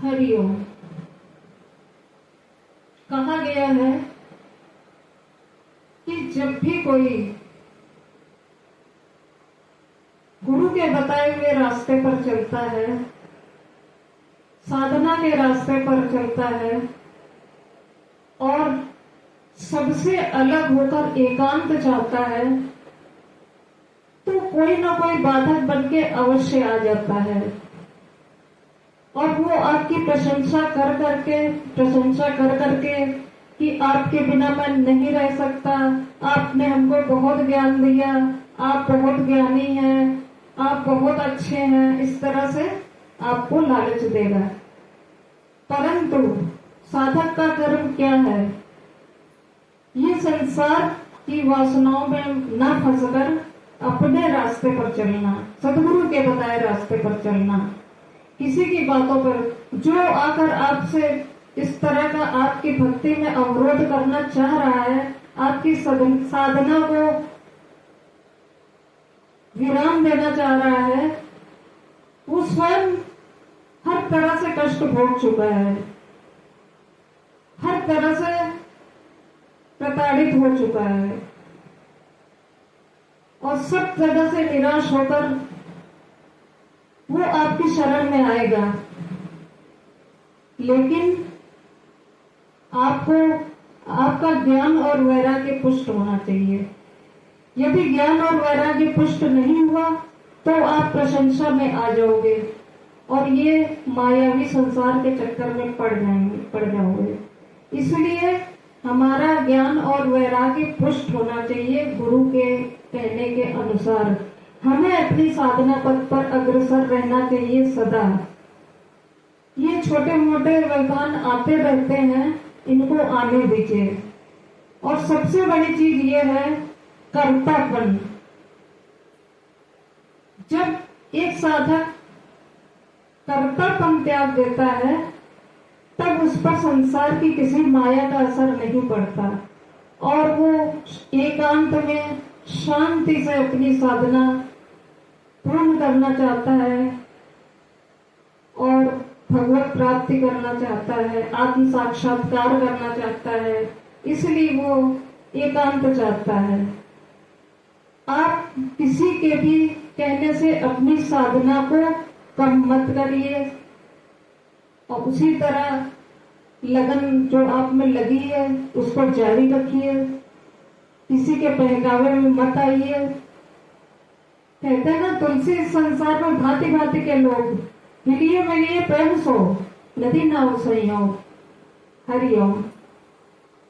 हरिओम। कहा गया है कि जब भी कोई गुरु के बताए हुए रास्ते पर चलता है, साधना के रास्ते पर चलता है और सबसे अलग होकर एकांत चाहता है, तो कोई ना कोई बाधक बन के अवश्य आ जाता है और वो आपकी प्रशंसा कर करके कि आपके बिना मैं नहीं रह सकता, आपने हमको बहुत ज्ञान दिया, आप बहुत ज्ञानी हैं, आप बहुत अच्छे हैं, इस तरह से आपको लालच देगा। परंतु साधक का कर्म क्या है? ये संसार की वासनाओं में न फंसकर अपने रास्ते पर चलना, सदगुरु के बताए रास्ते पर चलना। किसी की बातों पर जो आकर आपसे इस तरह का आपकी भक्ति में अवरोध करना चाह रहा है, आपकी साधना को विराम देना चाह रहा है, वो स्वयं हर तरह से कष्ट भोग चुका है, हर तरह से प्रताड़ित हो चुका है और सब जगह से निराश होकर वो आपकी शरण में आएगा। लेकिन आपको आपका ज्ञान और वैराग्य पुष्ट होना चाहिए। यदि ज्ञान और वैराग्य पुष्ट नहीं हुआ तो आप प्रशंसा में आ जाओगे और ये मायावी संसार के चक्कर में पड़ जाओगे। इसलिए हमारा ज्ञान और वैराग्य पुष्ट होना चाहिए। गुरु के कहने के अनुसार हमें अपनी साधना पथ पर अग्रसर रहना चाहिए सदा। ये छोटे मोटे व्यवधान आते रहते हैं, इनको आने दीजिए। और सबसे बड़ी चीज ये है कर्तापन। जब एक साधक कर्तापन त्याग देता है तब उस पर संसार की किसी माया का असर नहीं पड़ता और वो एकांत में शांति से अपनी साधना पूर्ण करना चाहता है और भगवत प्राप्ति करना चाहता है, आत्म साक्षात्कार करना चाहता है, इसलिए वो एकांत चाहता है। आप किसी के भी कहने से अपनी साधना को कम मत करिए और उसी तरह लगन जो आप में लगी है उस पर जारी रखिए। किसी के बहकावे में मत आइए। कहते हैं ना, तुलसी इस संसार में भांति भांति के लोग, मिलिए मिलिए प्रेम सो, नदी नाव संयोग। हरिओम।